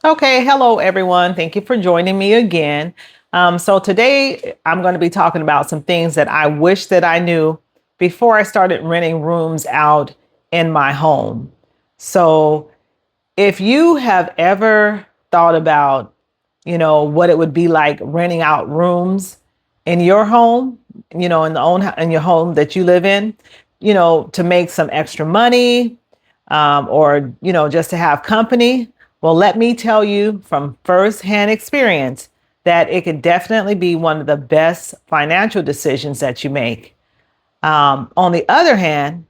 Okay, hello everyone. Thank you for joining me again. So today I'm going to be talking about some things that I wish that I knew before I started renting rooms out in my home. So if you have ever thought about, what it would be like renting out rooms in your home, in your home that you live in, to make some extra money, or just to have company. Well, let me tell you from firsthand experience that it could definitely be one of the best financial decisions that you make. On the other hand,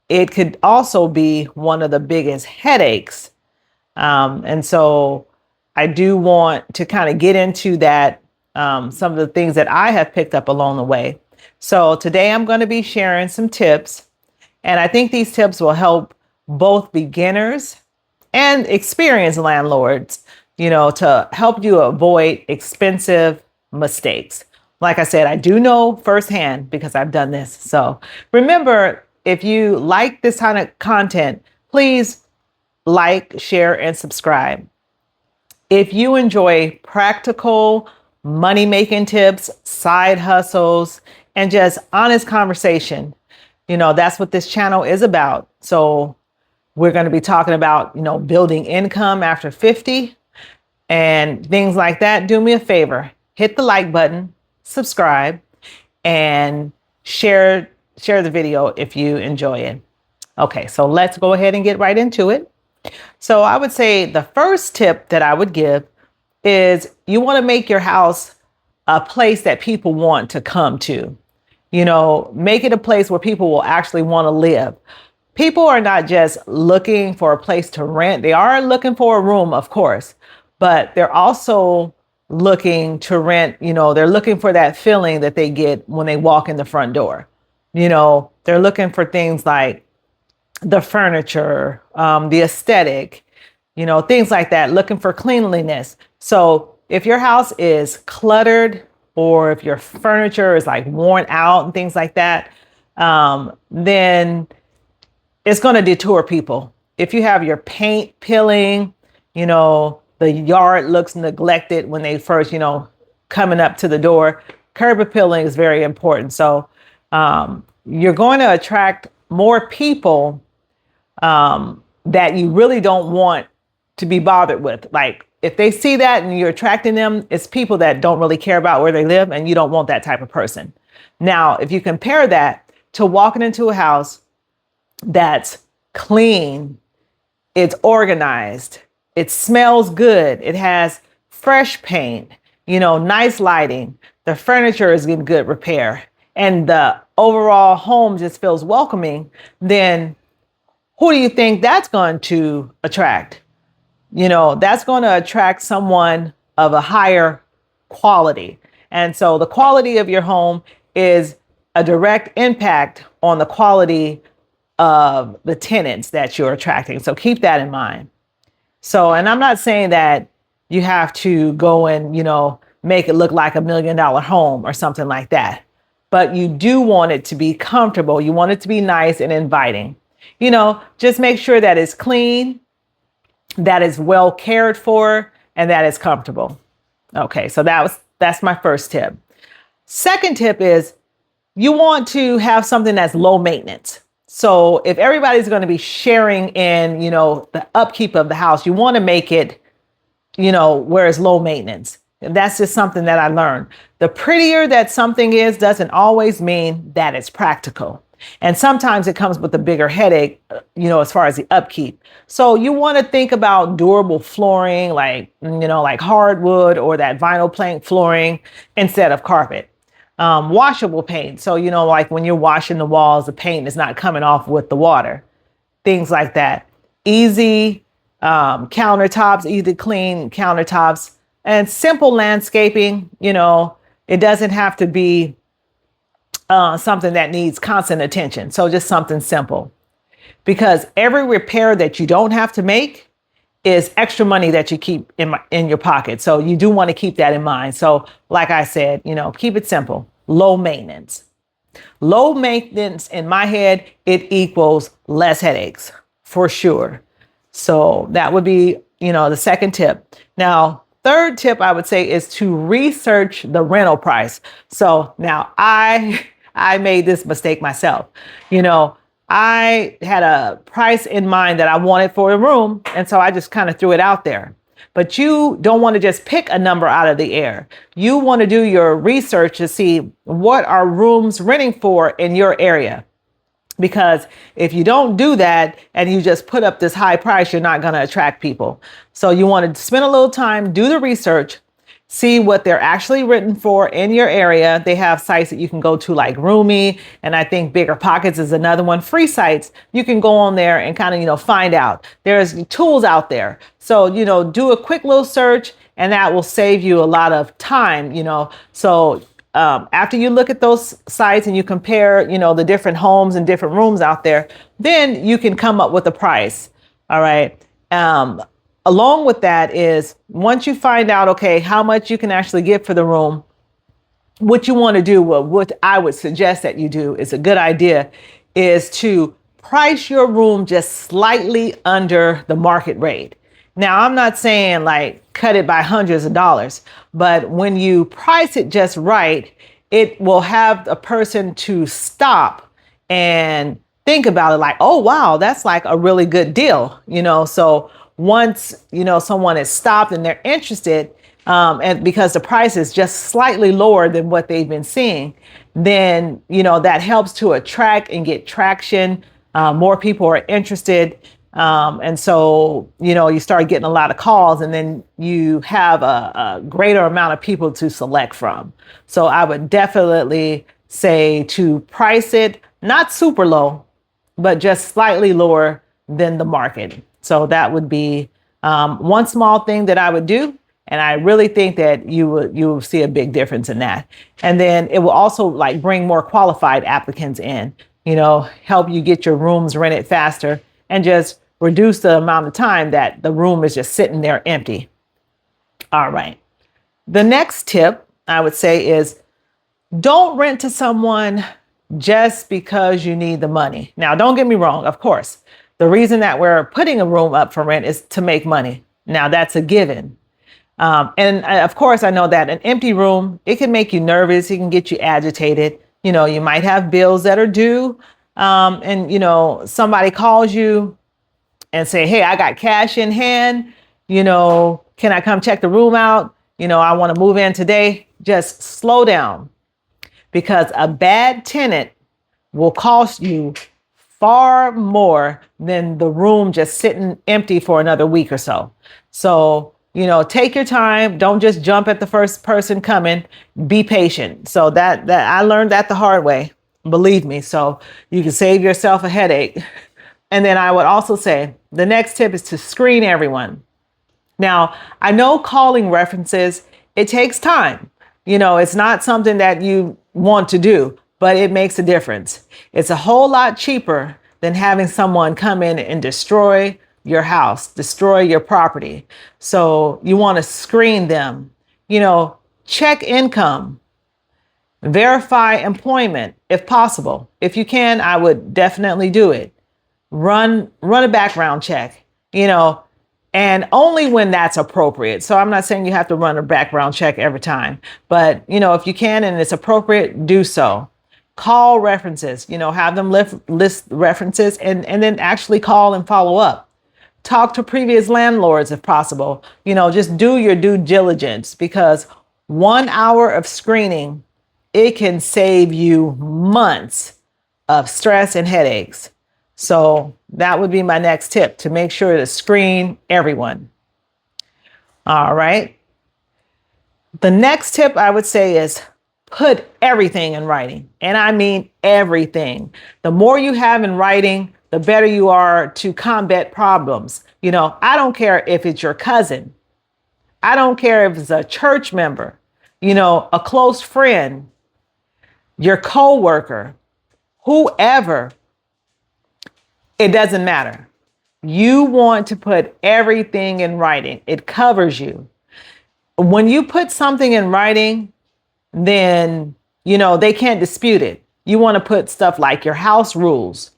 it could also be one of the biggest headaches. And so I do want to kind of get into that, some of the things that I have picked up along the way. So today I'm going to be sharing some tips, and I think these tips will help both beginners and experienced landlords, to help you avoid expensive mistakes. Like I said, I do know firsthand because I've done this. So remember, if you like this kind of content, please like, share, and subscribe. If you enjoy practical money making tips, side hustles, and just honest conversation, that's what this channel is about. So we're going to be talking about, building income after 50 and things like that. Do me a favor, hit the like button, subscribe, and share the video if you enjoy it. Okay, so let's go ahead and get right into it. So I would say the first tip that I would give is you want to make your house a place that people want to come to. Make it a place where people will actually want to live. People are not just looking for a place to rent. They are looking for a room, of course, but they're also looking to rent. They're looking for that feeling that they get when they walk in the front door. They're looking for things like the furniture, the aesthetic, things like that, looking for cleanliness. So if your house is cluttered or if your furniture is like worn out and things like that, then it's going to deter people. If you have your paint peeling, the yard looks neglected when they first, coming up to the door, curb appealing is very important. So you're going to attract more people that you really don't want to be bothered with. Like if they see that and you're attracting them, it's people that don't really care about where they live, and you don't want that type of person. Now, if you compare that to walking into a house that's clean, it's organized, it smells good, it has fresh paint, nice lighting, the furniture is in good repair, and the overall home just feels welcoming, then who do you think that's going to attract? That's going to attract someone of a higher quality. And so the quality of your home is a direct impact on the quality of the tenants that you're attracting. So keep that in mind. So, and I'm not saying that you have to go and, make it look like $1 million home or something like that, but you do want it to be comfortable. You want it to be nice and inviting. Just make sure that it's clean, that is well cared for, and that is comfortable. Okay, so that's my first tip. Second tip is you want to have something that's low maintenance. So if everybody's going to be sharing in, the upkeep of the house, you want to make it, where it's low maintenance. And that's just something that I learned. The prettier that something is doesn't always mean that it's practical. And sometimes it comes with a bigger headache, as far as the upkeep. So you want to think about durable flooring, like hardwood or that vinyl plank flooring instead of carpet. Washable paint. So, like when you're washing the walls, the paint is not coming off with the water. Things like that. Easy countertops, easy clean countertops, and simple landscaping. It doesn't have to be something that needs constant attention. So just something simple, because every repair that you don't have to make is extra money that you keep in your pocket. So you do want to keep that in mind. So like I said, keep it simple, low maintenance. Low maintenance in my head, it equals less headaches for sure. So that would be the second tip. Now, third tip I would say is to research the rental price. So now I made this mistake myself. You know, I had a price in mind that I wanted for a room, and so I just kind of threw it out there. But you don't want to just pick a number out of the air. You want to do your research to see what are rooms renting for in your area. Because if you don't do that and you just put up this high price, you're not going to attract people. So you want to spend a little time, do the research, see what they're actually written for in your area. They have sites that you can go to like Roomy, and I think Bigger Pockets is another one. Free sites. You can go on there and kind of, find out. There's tools out there. So, do a quick little search, and that will save you a lot of time. So after you look at those sites and you compare, the different homes and different rooms out there, then you can come up with a price. All right. Along with that is once you find out, okay, how much you can actually get for the room, what you want to do, well, what I would suggest that you do is a good idea, is to price your room just slightly under the market rate. Now, I'm not saying like cut it by hundreds of dollars, but when you price it just right, it will have a person to stop and think about it like, oh, wow, that's like a really good deal. So once, someone is stopped and they're interested, and because the price is just slightly lower than what they've been seeing, then, that helps to attract and get traction. More people are interested. And so, you start getting a lot of calls, and then you have a greater amount of people to select from. So I would definitely say to price it, not super low, but just slightly lower than the market. So that would be one small thing that I would do. And I really think that you will see a big difference in that. And then it will also like bring more qualified applicants in, help you get your rooms rented faster and just reduce the amount of time that the room is just sitting there empty. All right. The next tip I would say is don't rent to someone just because you need the money. Now, don't get me wrong. Of course, the reason that we're putting a room up for rent is to make money. Now, that's a given. And of course, I know that an empty room, it can make you nervous. It can get you agitated. You might have bills that are due. And, somebody calls you and say, hey, I got cash in hand. Can I come check the room out? I want to move in today. Just slow down, because a bad tenant will cost you far more than the room just sitting empty for another week or so. So, take your time. Don't just jump at the first person coming. Be patient. So that I learned that the hard way, believe me. So you can save yourself a headache. And then I would also say the next tip is to screen everyone. Now, I know calling references, it takes time. It's not something that you want to do, but it makes a difference. It's a whole lot cheaper than having someone come in and destroy your house, destroy your property. So you want to screen them, check income, verify employment if possible. If you can, I would definitely do it. Run a background check, and only when that's appropriate. So I'm not saying you have to run a background check every time, but if you can and it's appropriate, do so. Call references, have them list references and then actually call and follow up. Talk to previous landlords if possible. Just do your due diligence, because 1 hour of screening, it can save you months of stress and headaches. So that would be my next tip, to make sure to screen everyone. All right. The next tip I would say is put everything in writing. And I mean everything. The more you have in writing, the better you are to combat problems. I don't care if it's your cousin. I don't care if it's a church member, a close friend, your coworker, whoever. It doesn't matter. You want to put everything in writing. It covers you. When you put something in writing, then, they can't dispute it. You want to put stuff like your house rules,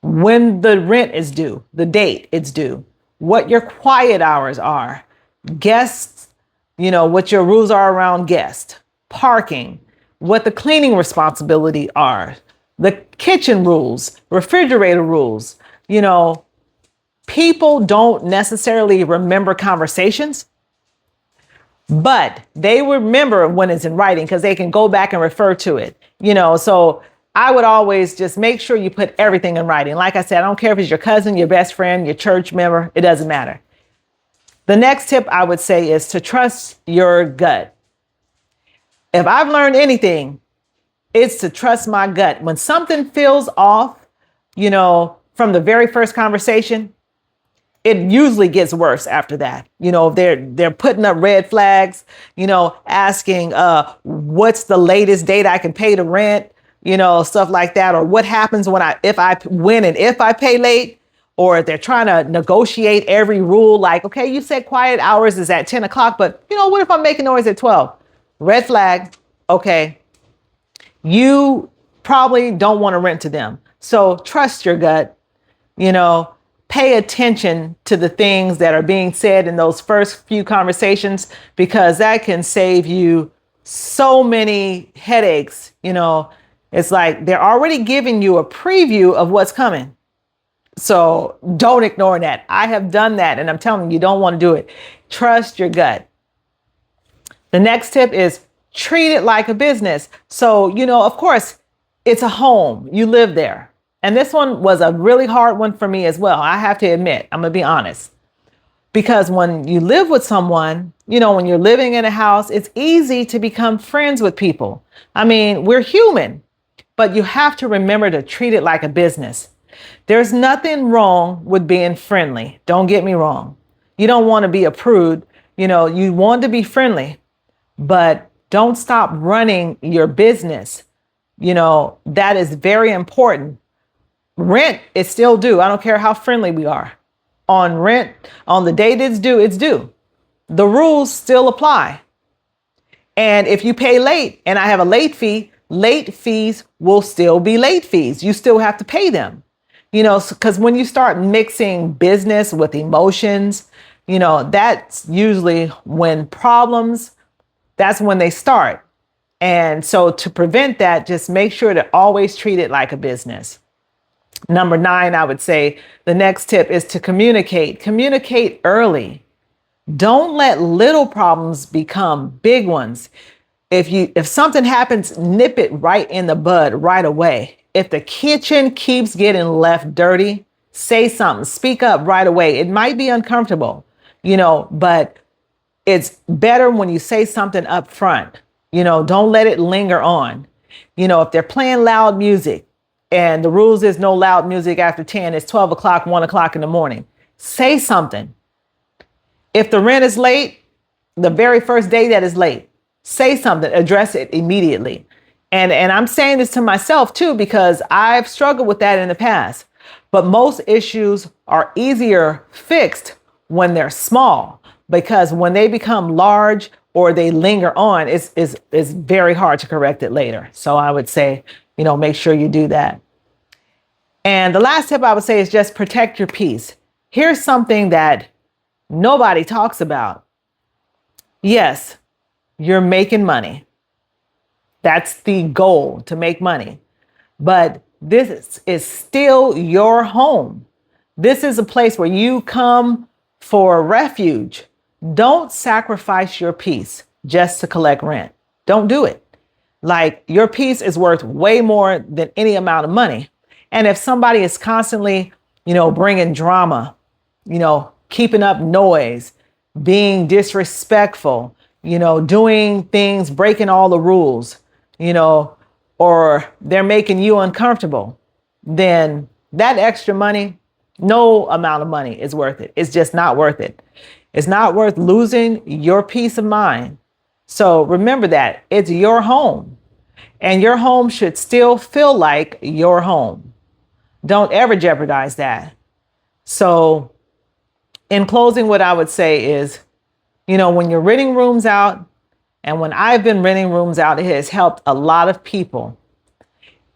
when the rent is due, the date it's due, what your quiet hours are, guests, what your rules are around guests, parking, what the cleaning responsibility are, the kitchen rules, refrigerator rules. People don't necessarily remember conversations, but they remember when it's in writing because they can go back and refer to it. So I would always just make sure you put everything in writing. Like I said, I don't care if it's your cousin, your best friend, your church member, it doesn't matter. The next tip I would say is to trust your gut. If I've learned anything, it's to trust my gut. When something feels off, from the very first conversation, it usually gets worse after that. They're putting up red flags, asking, what's the latest date I can pay the rent, stuff like that. Or what happens if I pay late, or if they're trying to negotiate every rule, like, okay, you said quiet hours is at 10 o'clock, but what if I'm making noise at 12? Red flag. Okay. You probably don't want to rent to them. So trust your gut, pay attention to the things that are being said in those first few conversations, because that can save you so many headaches. It's like they're already giving you a preview of what's coming. So don't ignore that. I have done that, and I'm telling you, you don't want to do it. Trust your gut. The next tip is treat it like a business. So, of course, it's a home. You live there. And this one was a really hard one for me as well. I have to admit, I'm going to be honest. Because when you live with someone, when you're living in a house, it's easy to become friends with people. I mean, we're human, but you have to remember to treat it like a business. There's nothing wrong with being friendly. Don't get me wrong. You don't want to be a prude. You want to be friendly, but don't stop running your business. That is very important. Rent is still due. I don't care how friendly we are. On rent, on the date it's due, it's due. The rules still apply. And if you pay late and I have a late fees will still be late fees. You still have to pay them. Because when you start mixing business with emotions, that's usually when that's when they start. And so to prevent that, just make sure to always treat it like a business. Number 9, I would say the next tip is to communicate. Communicate early. Don't let little problems become big ones. If something happens, nip it right in the bud right away. If the kitchen keeps getting left dirty, say something, speak up right away. It might be uncomfortable, but it's better when you say something up front. Don't let it linger on. If they're playing loud music and the rules is no loud music after 10, it's 12 o'clock, 1 o'clock in the morning, say something. If the rent is late, the very first day that is late, say something, address it immediately. And I'm saying this to myself too, because I've struggled with that in the past. But most issues are easier fixed when they're small, because when they become large or they linger on, it's very hard to correct it later. So I would say, make sure you do that. And the last tip I would say is just protect your peace. Here's something that nobody talks about. Yes, you're making money. That's the goal, to make money. But this is still your home. This is a place where you come for refuge. Don't sacrifice your peace just to collect rent. Don't do it. Like, your peace is worth way more than any amount of money. And if somebody is constantly, bringing drama, keeping up noise, being disrespectful, doing things, breaking all the rules, or they're making you uncomfortable, then that extra money, no amount of money is worth it. It's just not worth it. It's not worth losing your peace of mind. So remember that it's your home, and your home should still feel like your home. Don't ever jeopardize that. So in closing, what I would say is, when you're renting rooms out, and when I've been renting rooms out, it has helped a lot of people.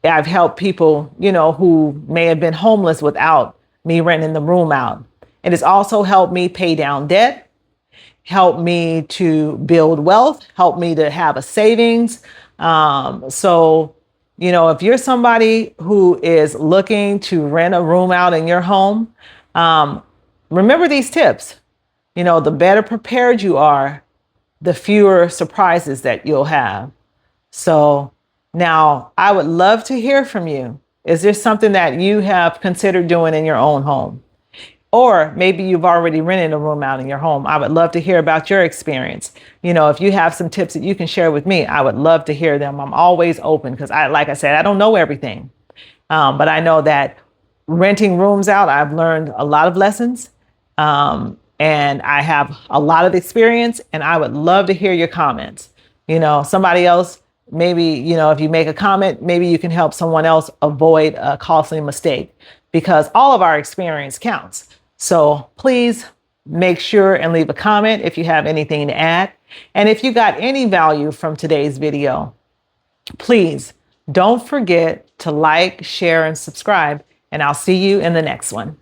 I've helped people, who may have been homeless without me renting the room out. It has also helped me pay down debt, helped me to build wealth, helped me to have a savings. So, if you're somebody who is looking to rent a room out in your home, remember these tips. The better prepared you are, the fewer surprises that you'll have. So now I would love to hear from you. Is there something that you have considered doing in your own home? Or maybe you've already rented a room out in your home. I would love to hear about your experience. If you have some tips that you can share with me, I would love to hear them. I'm always open because like I said, I don't know everything. But I know that renting rooms out, I've learned a lot of lessons. And I have a lot of experience, and I would love to hear your comments. Somebody else, maybe, if you make a comment, maybe you can help someone else avoid a costly mistake, because all of our experience counts. So please make sure and leave a comment if you have anything to add. And if you got any value from today's video, please don't forget to like, share, and subscribe. And I'll see you in the next one.